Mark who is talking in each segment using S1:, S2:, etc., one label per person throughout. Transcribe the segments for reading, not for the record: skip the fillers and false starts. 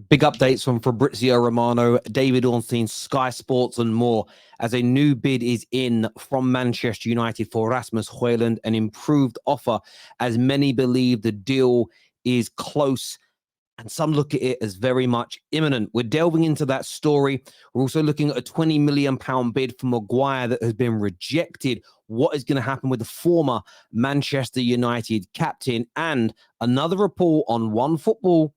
S1: Big updates from Fabrizio Romano, David Ornstein, Sky Sports, and more as a new bid is in from Manchester United for Rasmus Højlund, an improved offer as many believe the deal is close and some look at it as very much imminent. We're delving into that story. We're also looking at a £20 million bid for Maguire that has been rejected. What is going to happen with the former Manchester United captain? And another report on One Football.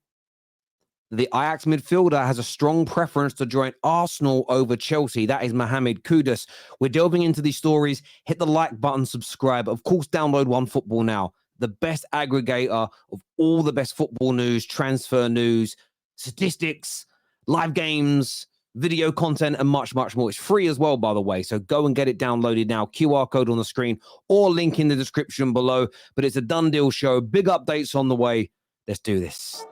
S1: The Ajax midfielder has a strong preference to join Arsenal over Chelsea. That is Mohamed Kudus. We're delving into these stories. Hit the like button, subscribe. Of course, download One Football now, the best aggregator of all the best football news, transfer news, statistics, live games, video content, and much, much more. It's free as well, by the way. So go and get it downloaded now. QR code on the screen or link in the description below. But it's a done deal show. Big updates on the way. Let's do this.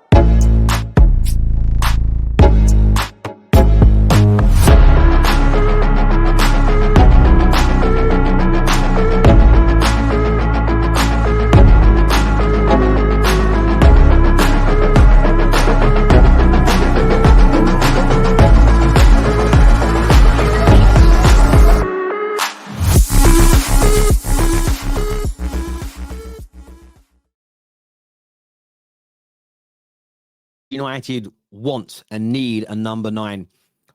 S1: United want and need a number 9.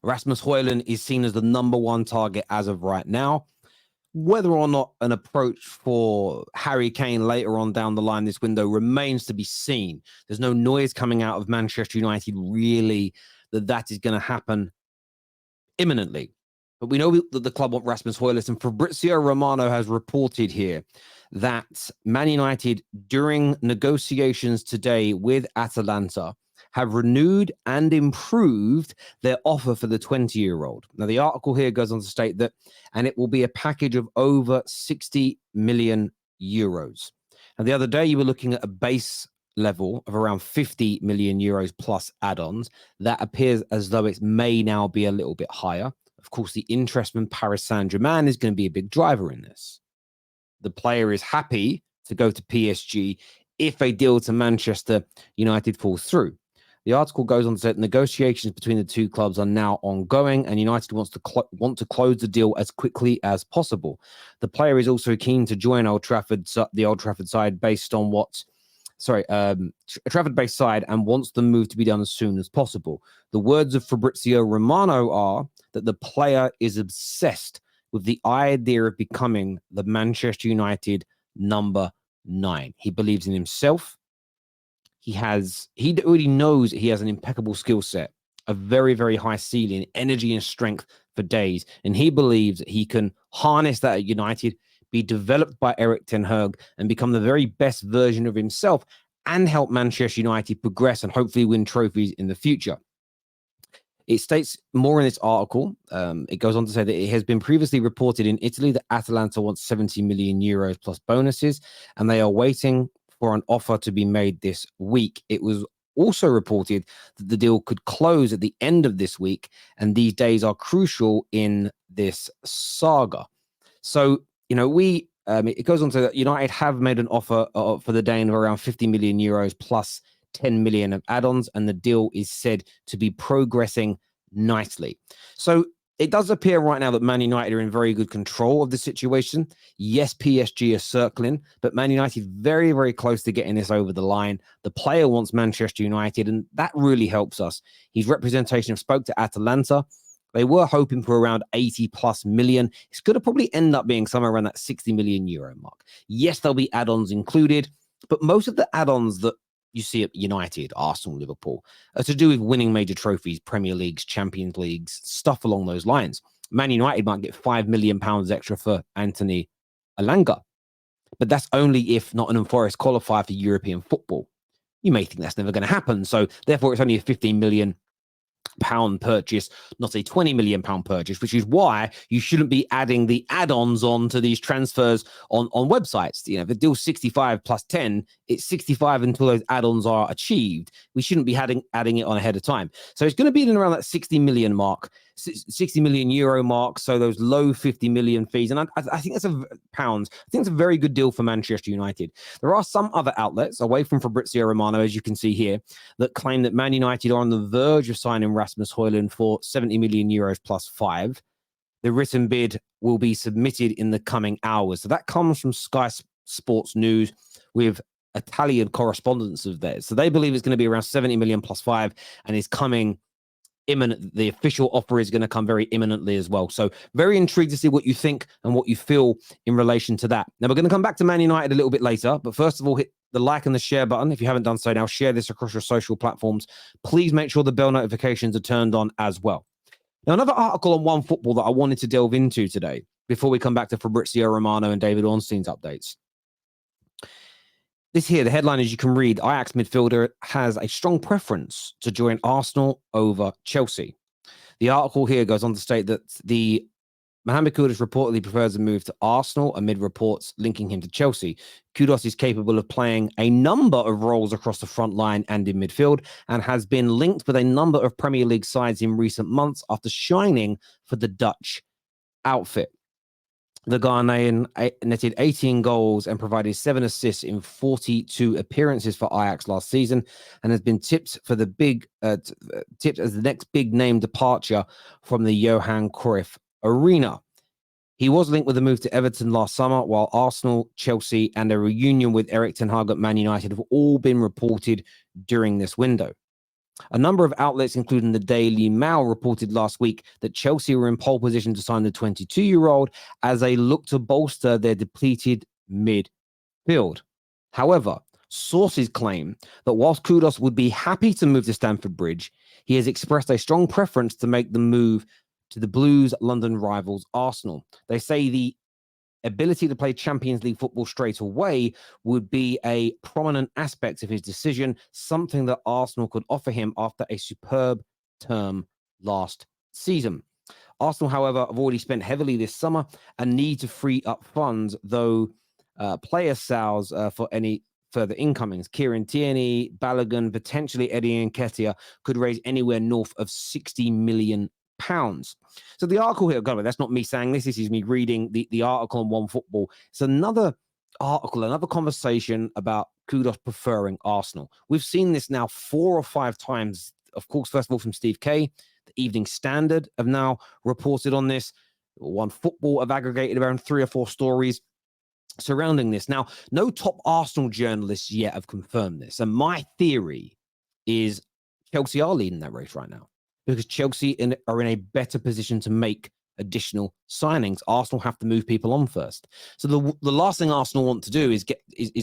S1: Rasmus Højlund is seen as the number 1 target as of right now. Whether or not an approach for Harry Kane later on down the line this window remains to be seen. There's no noise coming out of Manchester United really that is going to happen imminently. But we know that the club want Rasmus Højlund, and Fabrizio Romano has reported here that Man United, during negotiations today with Atalanta, have renewed and improved their offer for the 20-year-old. Now, the article here goes on to state that, and it will be a package of over 60 million euros. Now, the other day, you were looking at a base level of around 50 million euros plus add-ons. That appears as though it may now be a little bit higher. Of course, the interest from Paris Saint-Germain is going to be a big driver in this. The player is happy to go to PSG if a deal to Manchester United falls through. The article goes on to say negotiations between the two clubs are now ongoing, and United want to close the deal as quickly as possible. The player is also keen to join the Old Trafford side based on Trafford-based side, and wants the move to be done as soon as possible. The words of Fabrizio Romano are that the player is obsessed with the idea of becoming the Manchester United number 9. He believes in himself. He already knows he has an impeccable skill set, a very, very high ceiling, energy and strength for days. And he believes that he can harness that at United, be developed by Erik ten Hag, and become the very best version of himself and help Manchester United progress and hopefully win trophies in the future. It states more in this article. It goes on to say that it has been previously reported in Italy that Atalanta wants 70 million euros plus bonuses, and they are waiting for an offer to be made this week. It was also reported that the deal could close at the end of this week, and these days are crucial in this saga. So, it goes on to that United have made an offer for the Dane of around 50 million euros plus 10 million of add-ons, and the deal is said to be progressing nicely. So it does appear right now that Man United are in very good control of the situation. Yes, PSG is circling, but Man United very, very close to getting this over the line. The player wants Manchester United, and that really helps us. His representation spoke to Atalanta. They were hoping for around 80 plus million. It's going to probably end up being somewhere around that 60 million euro mark. Yes, there'll be add-ons included, but most of the add-ons that you see at United, Arsenal, Liverpool, are to do with winning major trophies, Premier Leagues, Champions Leagues, stuff along those lines. Man United might get £5 million extra for Anthony Elanga, but that's only if Nottingham Forest qualify for European football. You may think that's never going to happen, so therefore it's only a £15 million £100 purchase, not a £20 million purchase, which is why you shouldn't be adding the add-ons on to these transfers on websites. You know, if the deal's 65 plus 10, it's 65 until those add-ons are achieved. We shouldn't be adding it on ahead of time. So it's going to be in around that 60 million mark, 60 million euro mark. So those low 50 million fees. And I think that's pounds. I think it's a very good deal for Manchester United. There are some other outlets away from Fabrizio Romano, as you can see here, that claim that Man United are on the verge of signing Rasmus Højlund for 70 million euros plus 5. The written bid will be submitted in the coming hours. So that comes from Sky Sports News with Italian correspondence of theirs. So they believe it's going to be around 70 million plus 5 and is coming imminent. The official offer is going to come very imminently as well. So very intrigued to see what you think and what you feel in relation to that. Now we're going to come back to Man United a little bit later, but first of all, hit the like and the share button. If you haven't done so now, share this across your social platforms. Please make sure the bell notifications are turned on as well. Now, another article on OneFootball that I wanted to delve into today before we come back to Fabrizio Romano and David Ornstein's updates. This here, the headline, as you can read, Ajax midfielder has a strong preference to join Arsenal over Chelsea. The article here goes on to state that the Mohamed Kudus reportedly prefers a move to Arsenal amid reports linking him to Chelsea. Kudus is capable of playing a number of roles across the front line and in midfield and has been linked with a number of Premier League sides in recent months after shining for the Dutch outfit. The Ghanaian netted 18 goals and provided 7 assists in 42 appearances for Ajax last season and has been tipped as the next big name departure from the Johan Cruyff Arena. He was linked with a move to Everton last summer, while Arsenal, Chelsea, and a reunion with Erik ten Hag at Man United have all been reported during this window. A number of outlets, including the Daily Mail, reported last week that Chelsea were in pole position to sign the 22-year-old as they look to bolster their depleted midfield. However, sources claim that whilst Kudus would be happy to move to Stamford Bridge, he has expressed a strong preference to make the move to the Blues' London rivals Arsenal. They say the ability to play Champions League football straight away would be a prominent aspect of his decision, something that Arsenal could offer him after a superb term last season. Arsenal, however, have already spent heavily this summer and need to free up funds, though player sales for any further incomings. Kieran Tierney, Balogun, potentially Eddie Nketiah could raise anywhere north of £60 million. So the article here, that's not me saying this is me reading the article on OneFootball. It's another article, another conversation about Kudus preferring Arsenal. We've seen this now 4 or 5 times, of course, first of all from Steve Kay. The Evening Standard have now reported on this. OneFootball have aggregated around 3 or 4 stories surrounding this. Now, no top Arsenal journalists yet have confirmed this. And my theory is Chelsea are leading that race right now, because Chelsea are in a better position to make additional signings. Arsenal have to move people on first. So the last thing Arsenal want to do is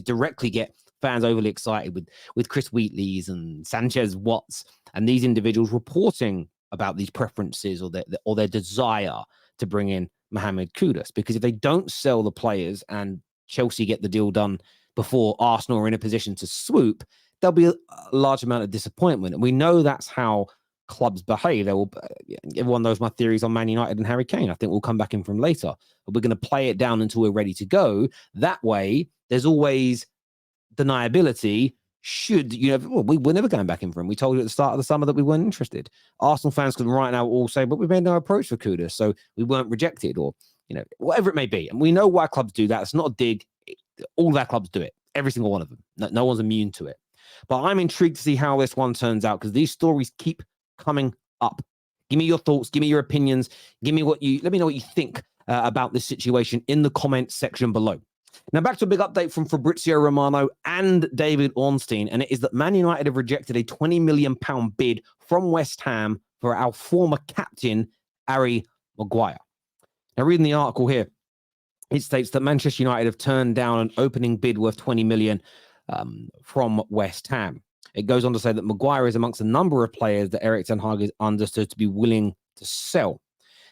S1: directly get fans overly excited with Chris Wheatley's and Sanchez Watts and these individuals reporting about these preferences or their desire to bring in Mohamed Kudus. Because if they don't sell the players and Chelsea get the deal done before Arsenal are in a position to swoop, there'll be a large amount of disappointment. And we know that's how clubs behave. Everyone knows my theories on Man United and Harry Kane. I think we'll come back in from later. But we're going to play it down until we're ready to go. That way, there's always deniability. We're never going back in for him. We told you at the start of the summer that we weren't interested. Arsenal fans can right now all say, but we made no approach for Kudus, so we weren't rejected, or whatever it may be. And we know why clubs do that. It's not a dig. All of our clubs do it. Every single one of them. No one's immune to it. But I'm intrigued to see how this one turns out, because these stories keep coming up. Give me your thoughts. Give me your opinions. Let me know what you think about this situation in the comment section below. Now, back to a big update from Fabrizio Romano and David Ornstein, and it is that Man United have rejected a £20 million bid from West Ham for our former captain, Harry Maguire. Now, reading the article here, it states that Manchester United have turned down an opening bid worth £20 million from West Ham. It goes on to say that Maguire is amongst a number of players that Erik ten Hag is understood to be willing to sell.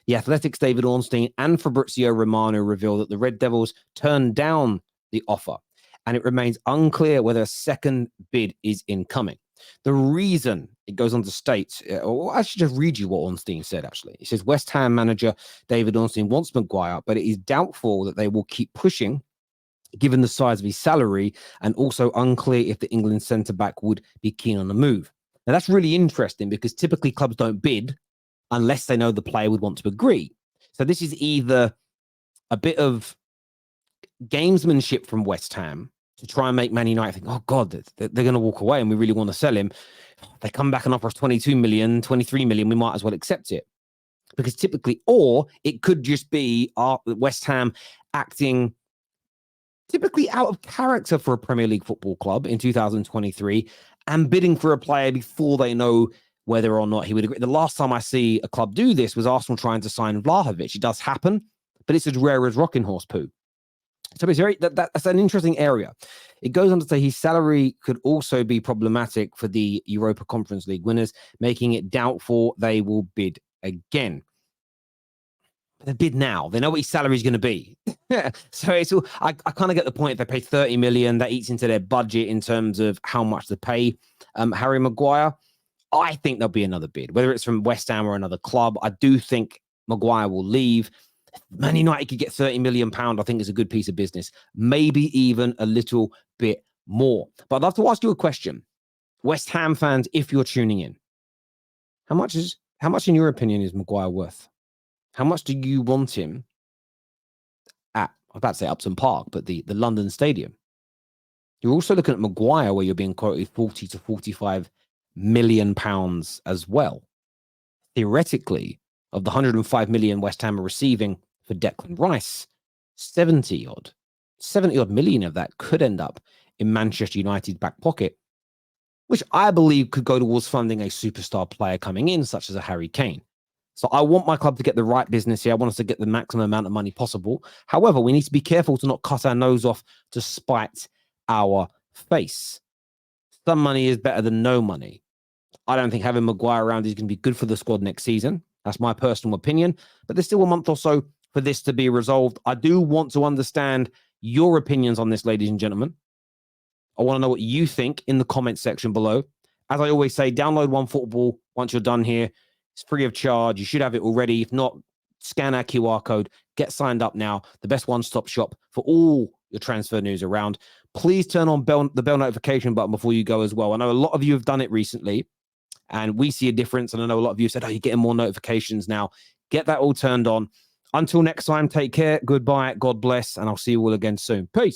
S1: The Athletic's David Ornstein and Fabrizio Romano reveal that the Red Devils turned down the offer, and it remains unclear whether a second bid is incoming. The reason it goes on to state, or I should just read you what Ornstein said, actually. It says, West Ham manager David Ornstein wants Maguire, but it is doubtful that they will keep pushing given the size of his salary, and also unclear if the England centre-back would be keen on the move. Now, that's really interesting because typically clubs don't bid unless they know the player would want to agree. So this is either a bit of gamesmanship from West Ham to try and make Man United think, oh, God, they're going to walk away and we really want to sell him. They come back and offer us 22 million, 23 million, we might as well accept it. Because typically, or it could just be West Ham acting typically out of character for a Premier League football club in 2023 and bidding for a player before they know whether or not he would agree. The last time I see a club do this was Arsenal trying to sign Vlahovic. It does happen, but it's as rare as rocking horse poo. So it's very that's an interesting area. It goes on to say his salary could also be problematic for the Europa Conference League winners, making it doubtful they will bid again. They bid now. They know what his salary is going to be. So it's all, I kind of get the point. If they pay 30 million, that eats into their budget in terms of how much to pay Harry Maguire. I think there'll be another bid, whether it's from West Ham or another club. I do think Maguire will leave. Man United could get 30 million pounds. I think is a good piece of business. Maybe even a little bit more. But I'd love to ask you a question. West Ham fans, if you're tuning in, how much in your opinion is Maguire worth? How much do you want him at, I was about to say Upton Park, but the London Stadium? You're also looking at Maguire, where you're being quoted 40 to 45 million pounds as well. Theoretically, of the 105 million West Ham are receiving for Declan Rice, 70 odd million of that could end up in Manchester United's back pocket, which I believe could go towards funding a superstar player coming in, such as a Harry Kane. So I want my club to get the right business here. I want us to get the maximum amount of money possible. However, we need to be careful to not cut our nose off to spite our face. Some money is better than no money. I don't think having Maguire around is going to be good for the squad next season. That's my personal opinion. But there's still a month or so for this to be resolved. I do want to understand your opinions on this, ladies and gentlemen. I want to know what you think in the comments section below. As I always say, download OneFootball once you're done here. It's free of charge. You should have it already. If not, scan our QR code. Get signed up now. The best one-stop shop for all your transfer news around. Please turn on the bell notification button before you go as well. I know a lot of you have done it recently, and we see a difference. And I know a lot of you said, oh, you're getting more notifications now. Get that all turned on. Until next time, take care. Goodbye. God bless. And I'll see you all again soon. Peace.